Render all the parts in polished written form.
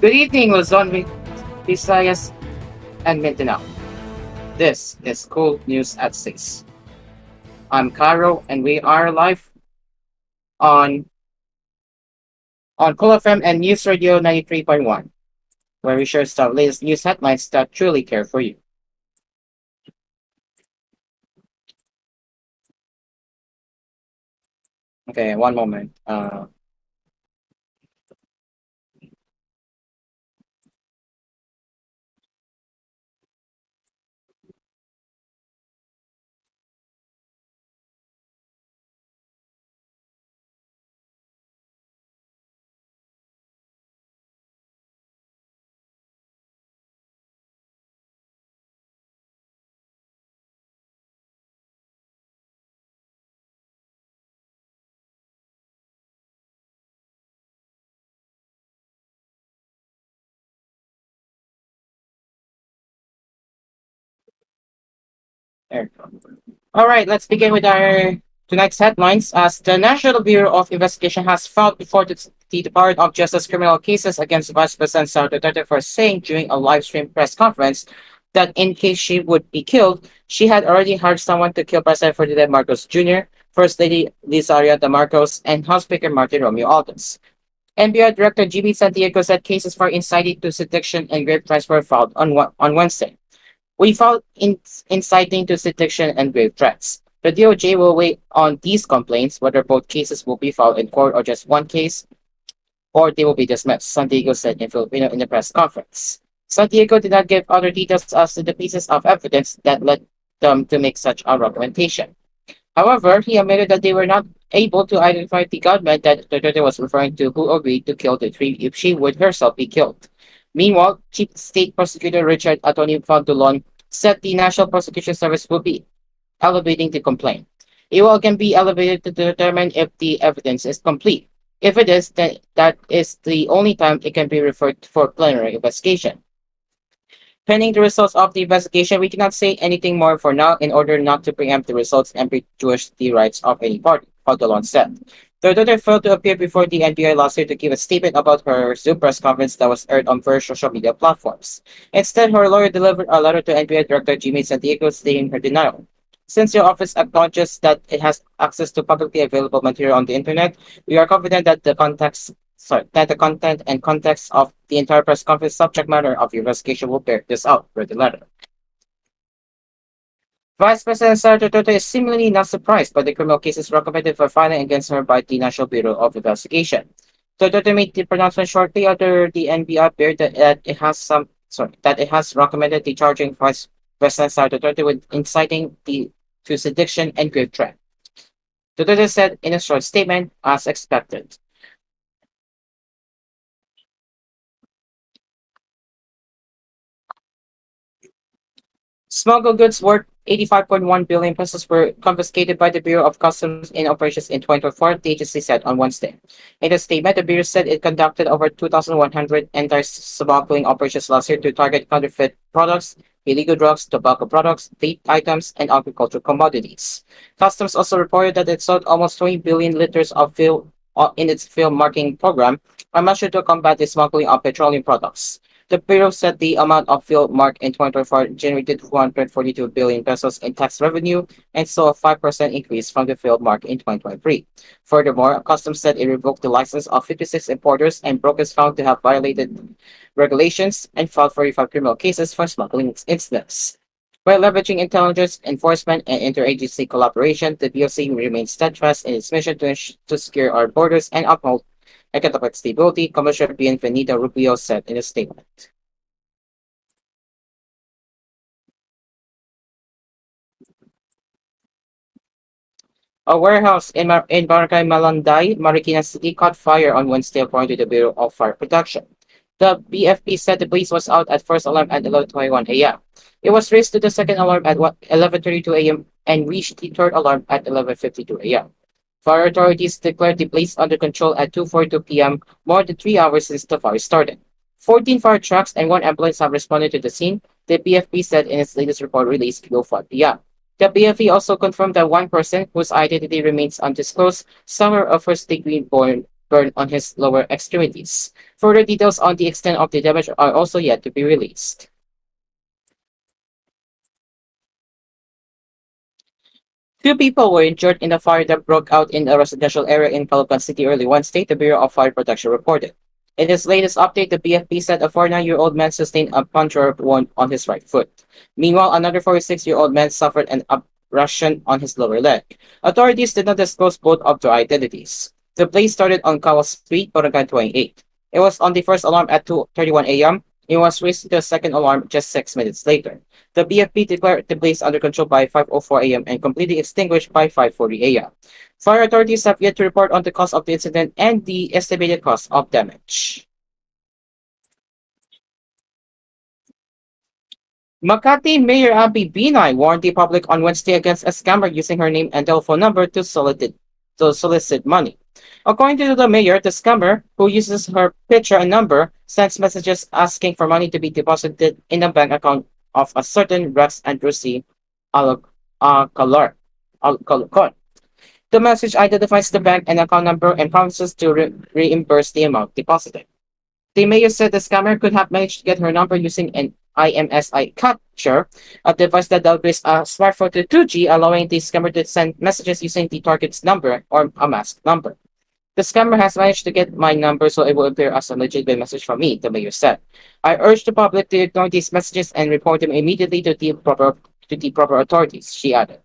Good evening, Luzon, Visayas, and Mindanao. This is Cool News at 6. I'm Caro, and we are live on, on Cool FM and News Radio 93.1, where we share the latest news headlines that truly care for you. Okay, one moment. There. All right, let's begin with our tonight's headlines. As the National Bureau of Investigation has filed before the Department of Justice criminal cases against Vice President Sara Duterte for saying during a live stream press conference that in case she would be killed, she had already hired someone to kill President Ferdinand Marcos Jr., First Lady Lizaria de Marcos, and House Speaker Martin Romeo Aldis. NBI Director Jimmy Santiago said cases for inciting to sedition and grave threats were filed on Wednesday. We filed inciting to sedition and grave threats. The DOJ will wait on these complaints, whether both cases will be filed in court or just one case, or they will be dismissed, Santiago said in Filipino in the press conference. Santiago did not give other details as to the pieces of evidence that led them to make such a recommendation. However, he admitted that they were not able to identify the gunman that Duterte was referring to who agreed to kill the three if she would herself be killed. Meanwhile, Chief State Prosecutor Richard Antonio Fandulon said the National Prosecution Service will be elevating the complaint. It will again be elevated to determine if the evidence is complete. If it is, then that is the only time it can be referred for plenary investigation. Pending the results of the investigation, we cannot say anything more for now in order not to preempt the results and prejudice the rights of any party, Fadalon said. The daughter failed to appear before the NBI last year to give a statement about her Zoom press conference that was aired on various social media platforms. Instead, her lawyer delivered a letter to NBI Director Jimmy Santiago stating her denial. Since your office acknowledges that it has access to publicly available material on the internet, we are confident that the content and context of the entire press conference subject matter of your investigation will bear this out, read the letter. Vice President Sara Duterte is seemingly not surprised by the criminal cases recommended for filing against her by the National Bureau of Investigation. Duterte made the pronouncement shortly after the NBI appeared that it has recommended the charging Vice President Sara Duterte with inciting to sedition and grave threat. Duterte said in a short statement, as expected. Smuggled goods worth 85.1 billion pesos were confiscated by the Bureau of Customs in operations in 2024, the agency said on Wednesday. In a statement, the Bureau said it conducted over 2,100 anti-smuggling operations last year to target counterfeit products, illegal drugs, tobacco products, vape items, and agricultural commodities. Customs also reported that it sold almost 20 billion liters of fuel in its fuel marking program, a measure to combat the smuggling of petroleum products. The Bureau said the amount of fuel marked in 2024 generated 442 billion pesos in tax revenue and saw a 5% increase from the fuel mark in 2023. Furthermore, Customs said it revoked the license of 56 importers and brokers found to have violated regulations and filed 45 criminal cases for smuggling incidents. By leveraging intelligence enforcement and interagency collaboration, the BOC remains steadfast in its mission to secure our borders and uphold economic stability, Commissioner Bienvenido Rubio said in a statement. A warehouse in Barangay Malanday, Marikina City caught fire on Wednesday according to the Bureau of Fire Protection. The BFP said the blaze was out at first alarm at 11:21 a.m. It was raised to the second alarm at 11:32 a.m. and reached the third alarm at 11:52 a.m. Fire authorities declared the blaze under control at 2:42 p.m., more than 3 hours since the fire started. 14 fire trucks and one ambulance have responded to the scene, the BFP said in its latest report released below 5 p.m. The BFP also confirmed that one person, whose identity remains undisclosed, suffered a first-degree burn burn on his lower extremities. Further details on the extent of the damage are also yet to be released. Two people were injured in a fire that broke out in a residential area in Caloocan City early Wednesday, the Bureau of Fire Protection reported. In its latest update, the BFP said a 49-year-old man sustained a puncture wound on his right foot. Meanwhile, another 46-year-old man suffered an abrasion on his lower leg. Authorities did not disclose both of their identities. The blaze started on Kawa Street, Barangay 28. It was on the first alarm at 2:31 a.m. It was raised to the second alarm just 6 minutes later. The BFP declared the blaze under control by 5:04 a.m. and completely extinguished by 5:40 a.m. Fire authorities have yet to report on the cause of the incident and the estimated cost of damage. Makati Mayor Abby Binay warned the public on Wednesday against a scammer using her name and telephone number to solicit money. According to the mayor, the scammer, who uses her picture and number, sends messages asking for money to be deposited in a bank account of a certain Rex and Rusi Alcalor. The message identifies the bank and account number and promises to reimburse the amount deposited. The mayor said the scammer could have managed to get her number using an IMSI capture, a device that downgrades a smartphone to 2G, allowing the scammer to send messages using the target's number or a masked number. The scammer has managed to get my number, so it will appear as a legitimate message from me, the mayor said. I urge the public to ignore these messages and report them immediately to the proper authorities, she added.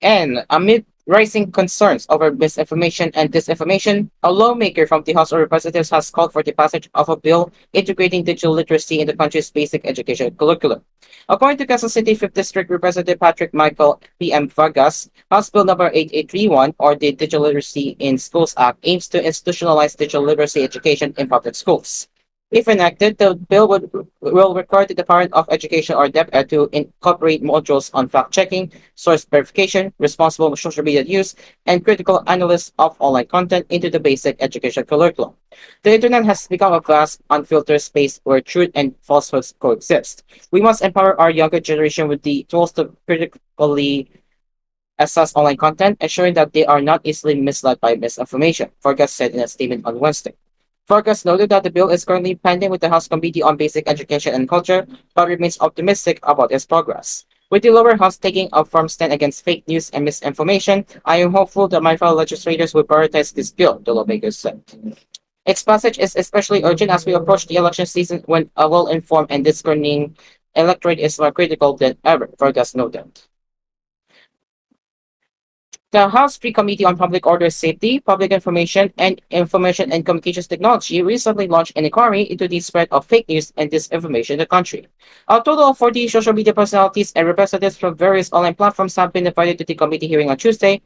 And amid rising concerns over misinformation and disinformation, a lawmaker from the House of Representatives has called for the passage of a bill integrating digital literacy in the country's basic education curriculum. According to Quezon City 5th District Representative Patrick Michael P.M. Vargas, House Bill number 8831, or the Digital Literacy in Schools Act, aims to institutionalize digital literacy education in public schools. If enacted, the bill will require the Department of Education or DepEd to incorporate modules on fact-checking, source verification, responsible social media use, and critical analysis of online content into the basic education curriculum. The internet has become a vast, unfiltered space where truth and falsehoods coexist. We must empower our younger generation with the tools to critically assess online content, ensuring that they are not easily misled by misinformation, Vargas said in a statement on Wednesday. Vargas noted that the bill is currently pending with the House Committee on Basic Education and Culture, but remains optimistic about its progress. With the lower house taking a firm stand against fake news and misinformation, I am hopeful that my fellow legislators will prioritize this bill, the lawmakers said. Its passage is especially urgent as we approach the election season when a well-informed and discerning electorate is more critical than ever, Vargas noted. The House Committee on Public Order Safety, Public Information, and Information and Communications Technology recently launched an inquiry into the spread of fake news and disinformation in the country. A total of 40 social media personalities and representatives from various online platforms have been invited to the committee hearing on Tuesday,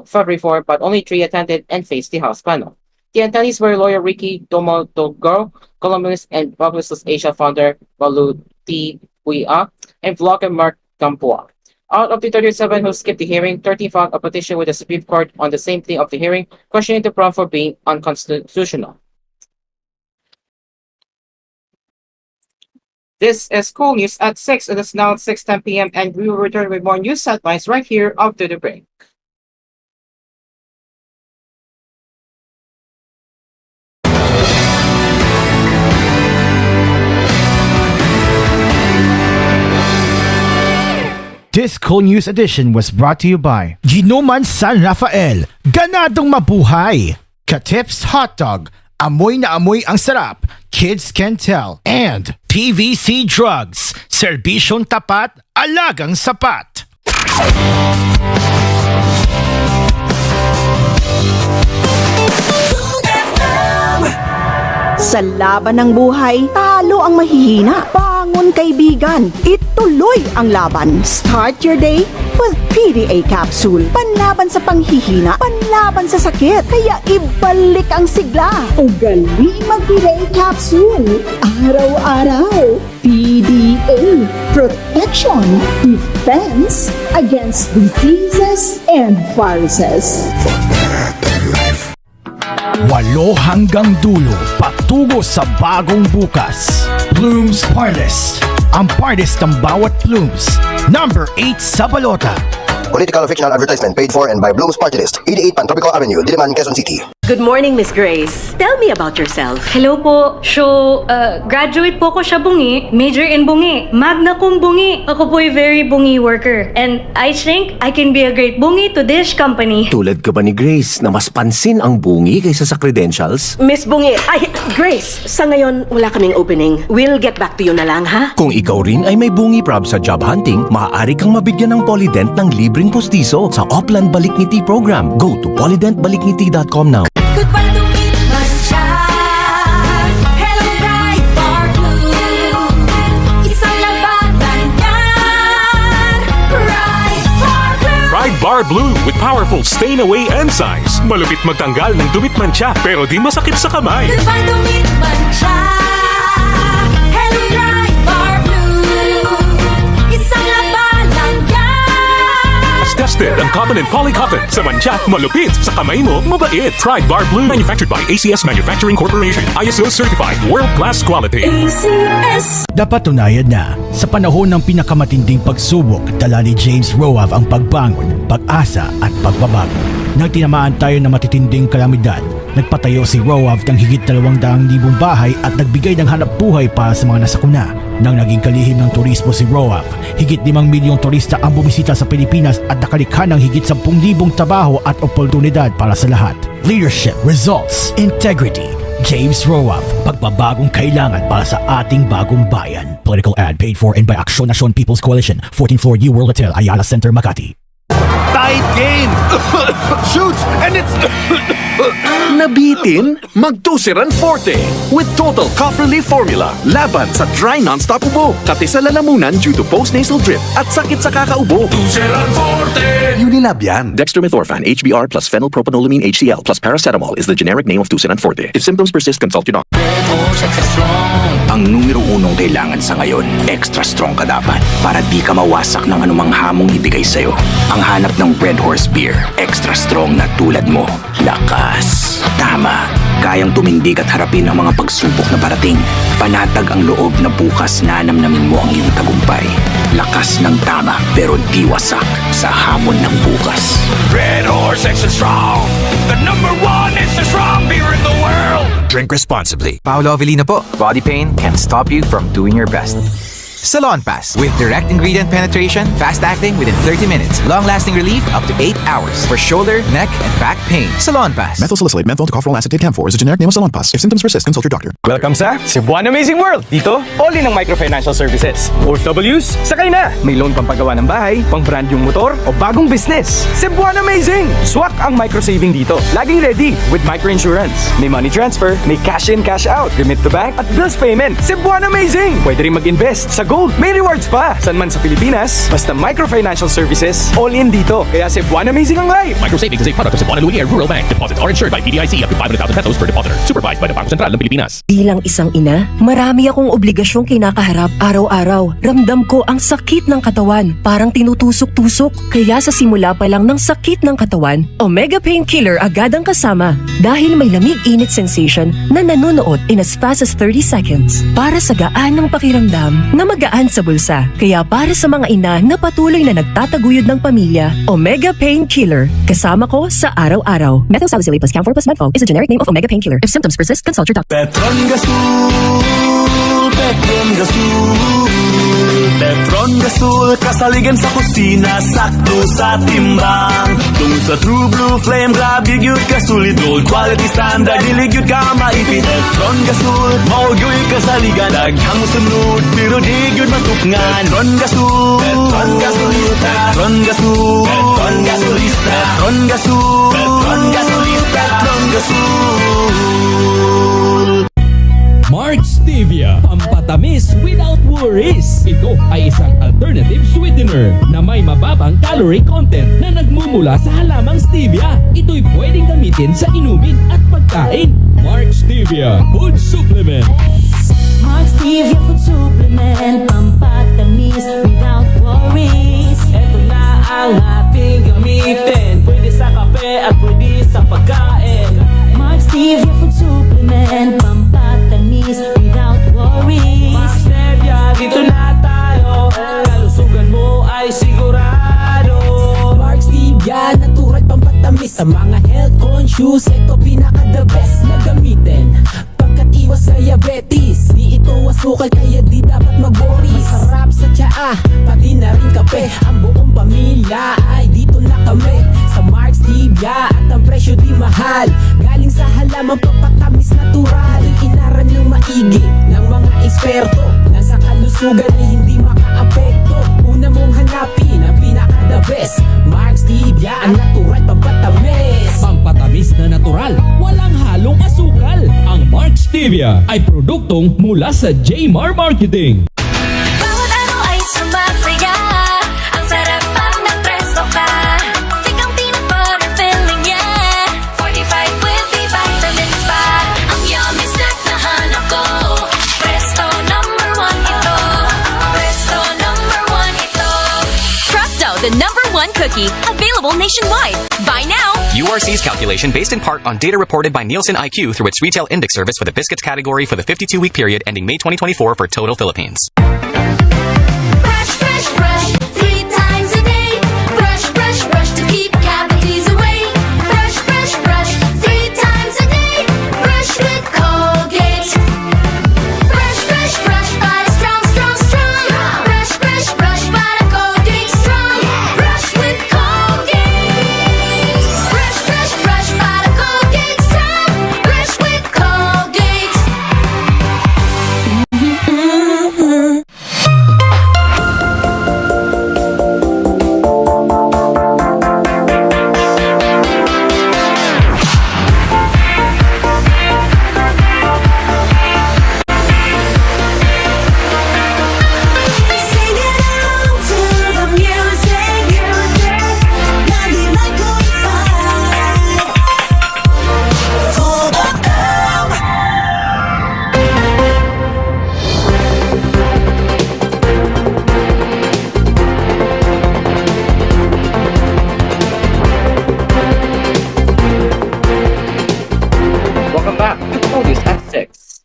February 4, but only 3 attended and faced the House panel. The attendees were lawyer Ricky Domodogoro, columnist and Publicis Asia founder Balu T. Huia, and vlogger Mark Gamboa. Out of the 37 who skipped the hearing, 13 filed a petition with the Supreme Court on the same day of the hearing, questioning the prompt for being unconstitutional. This is koolNews at 6. It is now 6:10 p.m. and we will return with more news headlines right here after the break. This koolNews edition was brought to you by Ginuman San Rafael, ganadong mabuhay. Katips Hotdog, amoy na amoy ang sarap, kids can tell. And PVC Drugs, serbisyong tapat, alagang sapat. Sa laban ng buhay, talo ang mahihina. Bangon kaibigan, ituloy ang laban. Start your day with PDA Capsule. Panlaban sa panghihina, panlaban sa sakit. Kaya ibalik ang sigla. Ugali mag-PDA Capsule. Araw-araw. PDA. Protection. Defense against diseases and viruses. 8 hanggang dulo, patungo sa bagong bukas. Blooms Partist, ang partist ng bawat Blooms. Number 8 sa balota. Political or fictional advertisement paid for and by Bloom's Party List. 88 Pantropico Avenue, Diliman, Quezon City. Good morning, Miss Grace. Tell me about yourself. Hello po. Graduate po ko sa bungi. Major in bungi. Magna cum bungi. Ako po'y very bungi worker. And I think I can be a great bungi to this company. Tulad ka ba ni Grace na mas pansin ang bungi kaysa sa credentials? Miss Bungi, Grace, sa ngayon wala kaming opening. We'll get back to you na lang, ha? Kung ikaw rin ay may bungi prob sa job hunting, maaari kang mabigyan ng Polydent ng libreng pustiso sa Opland Balikngiti program. Go to polydentbalikngiti.com now. Goodbye to me, Masya. Hello, bright bar blue. Isang labanan yan. Bright bar blue. Pride Bar Blue with powerful stain-away enzymes. Malupit magtanggal ng dumit mancha pero di masakit sa kamay. Goodbye to me, Masya. Hello, bright bar blue. Isang labanan yan. As tested ang cotton and polycotton. Sa mancha, malupit. Sa kamay mo, mabait. Pride Bar Blue manufactured by ACS Manufacturing Corporation. ISO certified world-class quality. ACS. Dapat tunayan na, sa panahon ng pinakamatinding pagsubok, dala ni James Roaf ang pagbangon, pag-asa at pagbabago. Nang tinamaan tayo ng matitinding kalamidad, nagpatayo si Roaf ng higit 200,000 bahay at nagbigay ng hanap buhay para sa mga nasakuna. Nang naging kalihim ng turismo si Roaf, higit 5 milyong turista ang bumisita sa Pilipinas at nakalikha ng higit 10,000 trabaho at oportunidad para sa lahat. Leadership, results, integrity. James Roaf, pagbabagong kailangan para sa ating bagong bayan. Political ad paid for and by Action Nacion People's Coalition, 14th floor U World Hotel, Ayala Center, Makati. Tight game! Shoots and it's... Nabitin? Mag-Tusiran Forte with Total Cough Relief Formula. Laban sa dry non-stop ubo, kati sa lalamunan due to post-nasal drip at sakit sa kakaubo. Tusiran Forte! Unilab yan. Dextromethorphan, HBr plus phenylpropanolamine HCl plus paracetamol is the generic name of Tusiran Forte. If symptoms persist, consult your doctor. Ang numero unong kailangan sa ngayon, extra strong ka dapat para di ka mawasak ng anumang hamong ibigay sa'yo. Ang hanap ng Red Horse Beer, extra strong na tulad mo. Lakas. Tama. Kayang tumindig at harapin ang mga pagsubok na parating. Panatag ang loob na bukas na namnamin mo ang iyong tagumpay. Lakas ng tama pero di wasak sa hamon ng bukas. Red Horse Extra Strong! The #1 extra strong beer in the world! Drink responsibly. Paolo Avellino po. Body pain can stop you from doing your best. Salon Pass with direct ingredient penetration, fast acting within 30 minutes, long-lasting relief up to 8 hours for shoulder, neck, and back pain. Salon Pass. Methyl salicylate menthol tocopherol acetate camphor is a generic name of Salon Pass. If symptoms persist, consult your doctor. Welcome sa Cebuano Amazing World. Dito, all-in ang microfinancial services. OFWs, sakay na! May loan pampagawa ng bahay, pang-brand yung motor, o bagong business. Cebuano Amazing! Swak ang microsaving dito. Laging ready with microinsurance. May money transfer, may cash in, cash out, remit to bank, at bills payment. Cebuano Amazing! Pwede rin mag-invest sa gold. May rewards pa! San man sa Pilipinas, basta microfinancial services, all-in dito. Kaya Cebuano Amazing ang life! Microsavings is a product of Cebuano Lumiere Rural Bank. Deposits are insured by BDIC up to 500,000 pesos per depositor. Supervised by the Bangko Sentral ng Pilipinas. Bilang isang ina, marami akong obligasyong kinakaharap araw-araw. Ramdam ko ang sakit ng katawan, parang tinutusok-tusok. Kaya sa simula pa lang ng sakit ng katawan, Omega Painkiller agad ang kasama. Dahil may lamig-init sensation na nanunood in as fast as 30 seconds. Para sa gaan ng pakiramdam na magaan sa bulsa. Kaya para sa mga ina na patuloy na nagtataguyod ng pamilya, Omega Painkiller. Kasama ko sa araw-araw. Methyl salicylate plus camphor plus menthol is a generic name of Omega Painkiller. If symptoms persist, consult your doctor. Petron Gasul, Petron Gasul, kasaligan sa kusina, sakto sa timbang. Tung sa True Blue Flame, grabe yun kasulit, gold quality standard, dilig yun ka maipit. Petron Gasul, maugoy kasaligan, daghang sunod, pero di yun matukngan. Petron Gasul, Petron Gasolista, Petron Gasul, Petron Gasolista, Petron Gasul, Petron Gasolista, Petron Gasul. Mark Stevia, pampatamis without worries. Ito ay isang alternative sweetener na may mababang calorie content na nagmumula sa halamang stevia. Ito'y pwedeng gamitin sa inumin at pagkain. Mark Stevia Food Supplement. Mark Stevia Food Supplement, pampatamis without worries. Ito na ang ating gamitin. Pwede sa kape at pwede sa pagkain. Mark Stevia Food Supplement, pampatamis without worries. Mark Stevia, dito na tayo. Kalusugan mo ay sigurado. Stevia, natural pampatamis sa mga health conscious. Ito pinaka-the best na gamitin pagkat iwas sa diabetes. Di ito asukal kaya di dapat mag-worry. Masarap sa tsaa, pati na rin kape. Ang buong pamilya ay dito na kami sa Mark Stevia at ang presyo di mahal. Galing sa halaman papatamis natural. Inaral ng maigi ng mga eksperto na sa kalusugan ay hindi makaapekto. Una mong hanapin ang pinaka-the best Mark Stevia, ang natural pampatamis. Pampatamis na natural, walang halong asukal. Ang Mark Stevia ay produktong mula sa Jmar Marketing. Bawat araw ay sumasaya. Ang sarap pag nagpresto ka. Tikang peanut butter filling niya. 45 with the vitamins pa. Ang yummy snack na hanap ko. Presto number 1 ito. Presto number 1 ito. Presto, the #1 cookie, available nationwide. Buy now. URC's calculation based in part on data reported by Nielsen IQ through its retail index service for the biscuits category for the 52-week period ending May 2024 for total Philippines. Brush, brush, brush 3 times a day. Brush, brush, brush to keep cavities away. Brush, brush, brush 3 times a day. Brush with Colgate. Brush, brush, brush, but strong, strong, strong. Brush, brush, brush, but Colgate strong. Brush with Colgate. Brush, brush, brush, but Colgate strong. Brush with Colgate. Sing along to the music. 99.5. Total. Welcome back to koolNews at 6.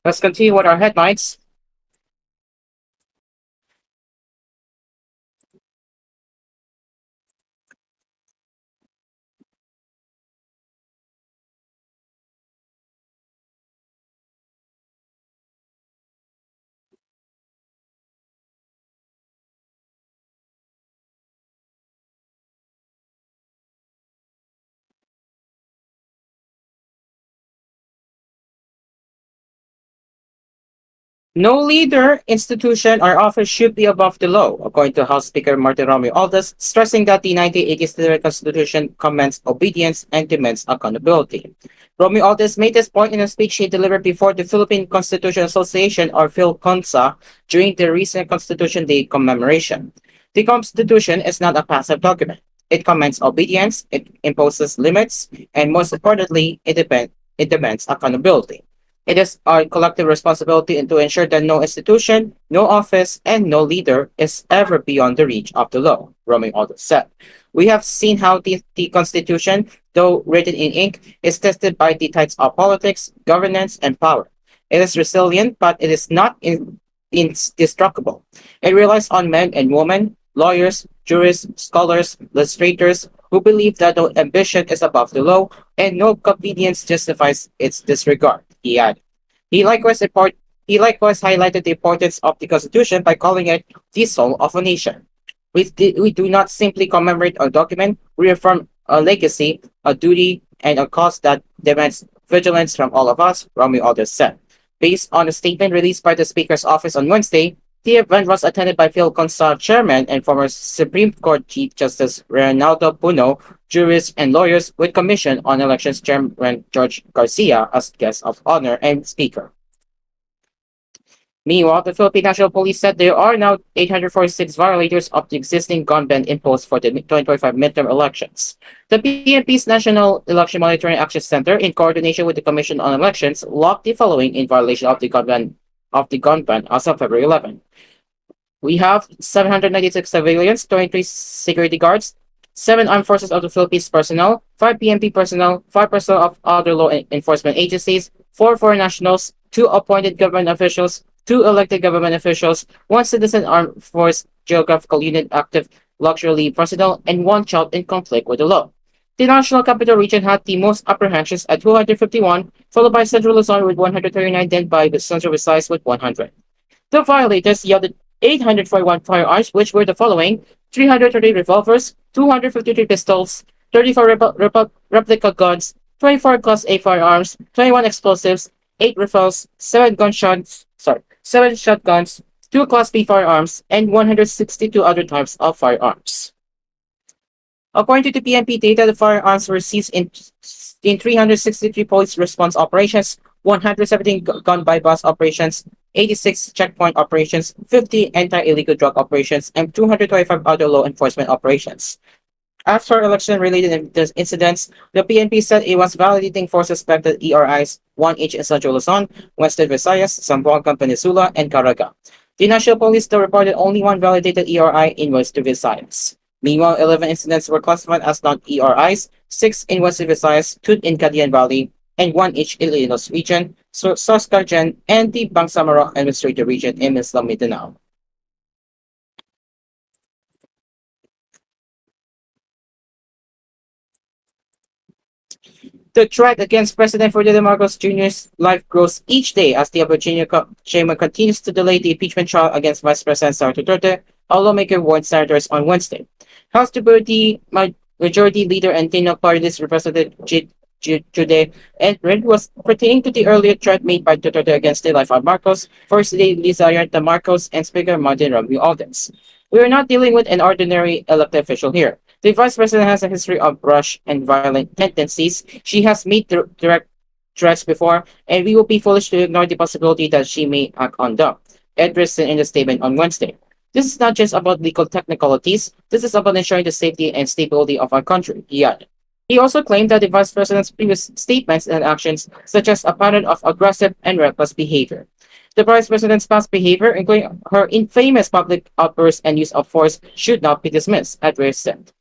Let's continue with our headlines. No leader, institution, or office should be above the law, according to House Speaker Martin Romulo Aldous, stressing that the 1983 Constitution commands obedience and demands accountability. Romulo Aldous made this point in a speech he delivered before the Philippine Constitution Association, or PhilConsa, during the recent Constitution Day commemoration. The Constitution is not a passive document. It commands obedience, it imposes limits, and most importantly, it demands accountability. It is our collective responsibility to ensure that no institution, no office, and no leader is ever beyond the reach of the law, Romulo Aldous said. We have seen how the Constitution, though written in ink, is tested by the tides of politics, governance, and power. It is resilient, but it is not indestructible. It relies on men and women, lawyers, jurists, scholars, legislators, who believe that no ambition is above the law and no convenience justifies its disregard, he added. He likewise highlighted the importance of the Constitution by calling it the soul of a nation. We do not simply commemorate a document, we affirm a legacy, a duty, and a cause that demands vigilance from all of us, Romulo Aldous said. Based on a statement released by the Speaker's office on Wednesday, the event was attended by PhilConsa Chairman and former Supreme Court Chief Justice Reynaldo Puno, jurists and lawyers with Commission on Elections Chairman George Garcia as guest of honor and speaker. Meanwhile, the Philippine National Police said there are now 846 violators of the existing gun ban imposed for the 2025 midterm elections. The PNP's National Election Monitoring Action Center, in coordination with the Commission on Elections, locked the following in violation of the gun ban as of February 11. We have 796 civilians, 23 security guards, 7 armed forces of the Philippines personnel, 5 PNP personnel, 5 personnel of other law enforcement agencies, 4 foreign nationals, 2 appointed government officials, 2 elected government officials, 1 citizen armed force geographical unit active luxury president, and one child in conflict with the law. The National Capital Region had the most apprehensions at 251, followed by Central Luzon with 139, then by the Central Visayas with 100. The violators yielded 841 firearms, which were the following: 330 revolvers, 253 pistols, 34 replica guns, 24 Class A firearms, 21 explosives, 8 rifles, 7 shotguns, 2 Class B firearms, and 162 other types of firearms. According to the PNP data, the firearms were seized in 363 police response operations, 117 gun bypass operations, 86 checkpoint operations, 50 anti-illegal drug operations, and 225 other law enforcement operations. As for election-related incidents, the PNP said it was validating four suspected ERIs, one each in Central Luzon, Western Visayas, Zamboanga Peninsula, and Caraga. The National Police still reported only one validated ERI in Western Visayas. Meanwhile, 11 incidents were classified as non-ERIs, 6 in Western Visayas, 2 in Cagayan Valley, and 1 each in Illinois region, Soscargen, and the Bangsamoro Administrative Region in Islam Mindanao. The threat against President Ferdinand Marcos Jr.'s life grows each day as the Virginia Chamber continues to delay the impeachment trial against Vice President Sara Duterte, a lawmaker warned senators on Wednesday. House Majority Leader and Tinok Party's Representative Jude and Red was pertaining to the earlier threat made by Duterte against the life of Marcos, First Lady Lizayarta Marcos, and Speaker Martin Romualdez. Aldens. We are not dealing with an ordinary elected official here. The vice president has a history of rash and violent tendencies. She has made direct threats before, and we will be foolish to ignore the possibility that she may act on them. Edriston in a statement on Wednesday. This is not just about legal technicalities, this is about ensuring the safety and stability of our country, he added. He also claimed that the vice president's previous statements and actions suggest a pattern of aggressive and reckless behavior. The vice president's past behavior, including her infamous public outbursts and use of force, should not be dismissed, Edwards said.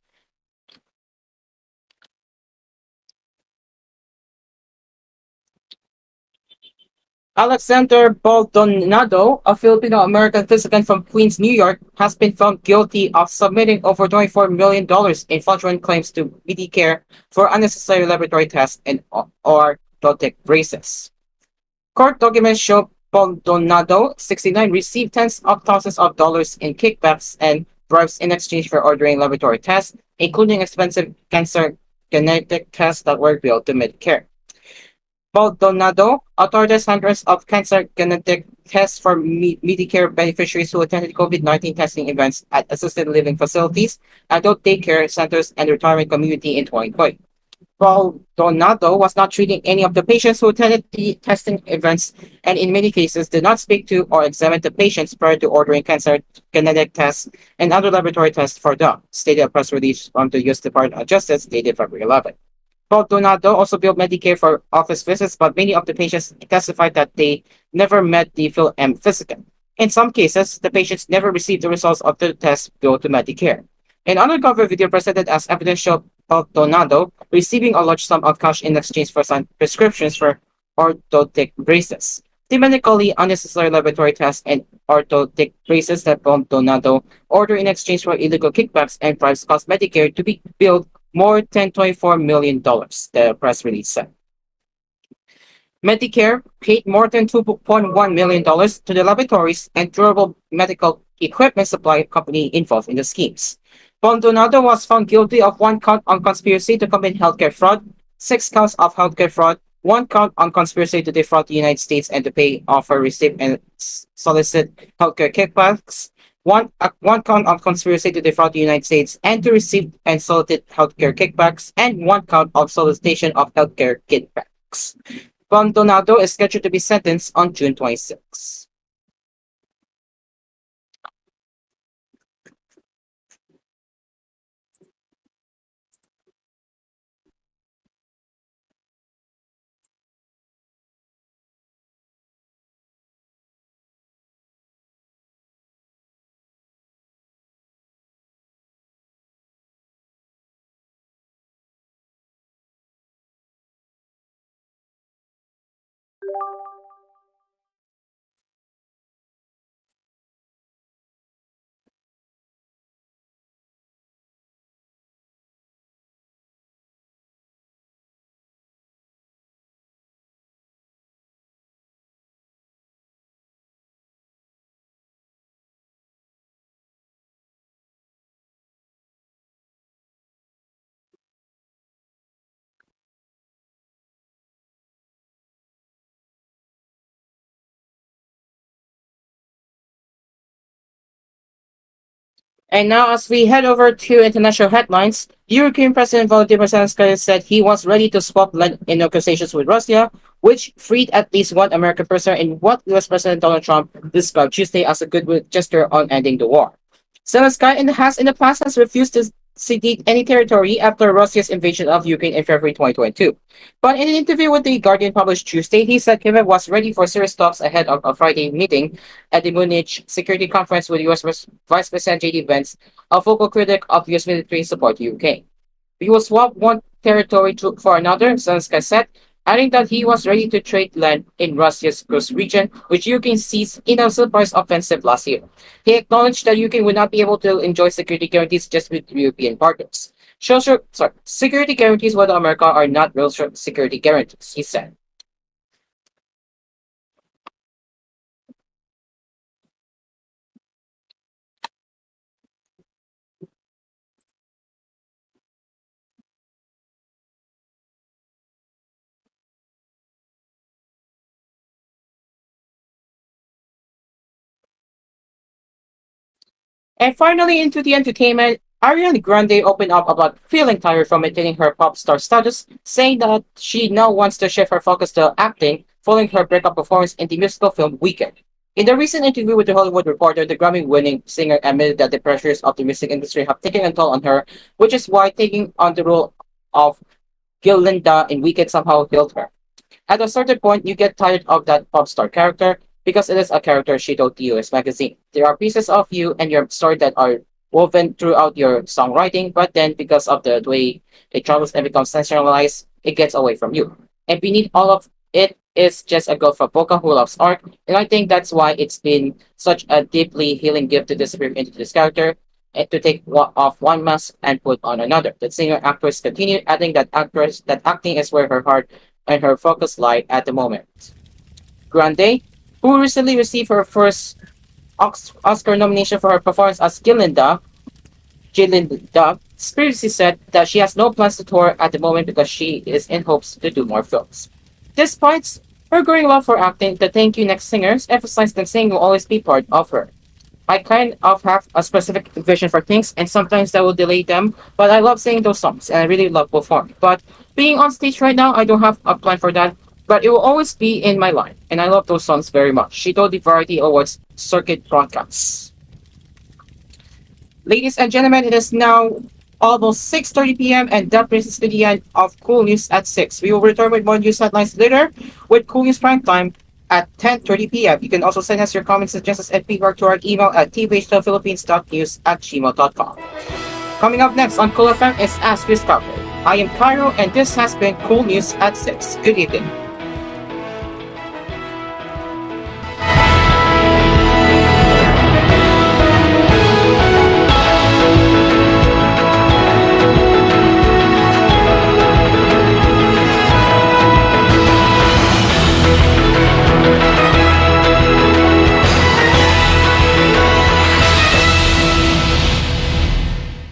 Alexander Baldonado, a Filipino-American physician from Queens, New York, has been found guilty of submitting over $24 million in fraudulent claims to Medicare for unnecessary laboratory tests and orthotic braces. Court documents show Baldonado, 69, received tens of thousands of dollars in kickbacks and bribes in exchange for ordering laboratory tests, including expensive cancer genetic tests that were billed to Medicare. Baldonado authorized hundreds of cancer genetic tests for Medicare beneficiaries who attended COVID-19 testing events at assisted living facilities, adult daycare centers, and retirement community in 2020. Baldonado was not treating any of the patients who attended the testing events and in many cases did not speak to or examine the patients prior to ordering cancer genetic tests and other laboratory tests for them, stated a press release from the U.S. Department of Justice dated February 11. Baldonado also billed Medicare for office visits, but many of the patients testified that they never met the physician. In some cases, the patients never received the results of the test billed to Medicare. An undercover video presented as evidence showed Baldonado receiving a large sum of cash in exchange for some prescriptions for orthotic braces. The medically unnecessary laboratory tests and orthotic braces that Baldonado ordered in exchange for illegal kickbacks and bribes caused Medicare to be billed more than $24 million, the press release said. Medicare paid more than $2.1 million to the laboratories and durable medical equipment supply company involved in the schemes. Baldonado was found guilty of 1 count on conspiracy to commit healthcare fraud, 6 counts of healthcare fraud, 1 count on conspiracy to defraud the United States and to pay, offer, receive, and solicit healthcare kickbacks, one count of conspiracy to defraud the United States and to receive and solicit healthcare kickbacks, and 1 count of solicitation of healthcare kickbacks. Baldonado is scheduled to be sentenced on June 26. And now, as we head over to international headlines, European President Volodymyr Zelensky said he was ready to swap land in negotiations with Russia, which freed at least one American prisoner in what US President Donald Trump described Tuesday as a goodwill gesture on ending the war. Zelensky in the past has refused to cede any territory after Russia's invasion of Ukraine in February 2022. But in an interview with The Guardian published Tuesday, he said Kiev was ready for serious talks ahead of a Friday meeting at the Munich Security Conference with US Vice President J.D. Vance, a vocal critic of US military support to Ukraine. We will swap one territory for another, Zelensky said, adding that he was ready to trade land in Russia's Kursk region, which Ukraine seized in a surprise offensive last year. He acknowledged that Ukraine would not be able to enjoy security guarantees just with European partners. Security guarantees with America are not real security guarantees, he said. And finally, into the entertainment, Ariana Grande opened up about feeling tired from maintaining her pop star status, saying that she now wants to shift her focus to acting following her breakup performance in the musical film Weekend. In the recent interview with the Hollywood Reporter, the Grammy-winning singer admitted that the pressures of the music industry have taken a toll on her, which is why taking on the role of Gillinda in Weekend somehow healed her. At a certain point, you get tired of that pop star character because it is a character she told the US magazine. There are pieces of you and your story that are woven throughout your songwriting, but then because of the way it travels and becomes sensationalized, it gets away from you. And beneath all of it is just a girl from Boca who loves art, and I think that's why it's been such a deeply healing gift to disappear into this character and to take off one mask and put on another. The singer actress continued, adding that acting is where her heart and her focus lie at the moment. Grande, who recently received her first Oscar nomination for her performance as Gillinda, previously said that she has no plans to tour at the moment because she is in hopes to do more films. Despite her growing love for acting, the Thank You Next singers emphasized that singing will always be part of her. I kind of have a specific vision for things, and sometimes that will delay them, but I love singing those songs, and I really love performing. But being on stage right now, I don't have a plan for that, but it will always be in my line, and I love those songs very much. She told the Variety Awards circuit broadcasts. Ladies and gentlemen, it is now almost 6:30 p.m. and that brings us to the end of Cool News at 6. We will return with more news headlines later with Cool News Prime Time at 10:30 p.m. You can also send us your comments and suggestions and feedback to our email at tvhphilippines.news@gmail.com. Coming up next on Cool FM is Ask Christopher. I am Cairo and this has been Cool News at 6. Good evening.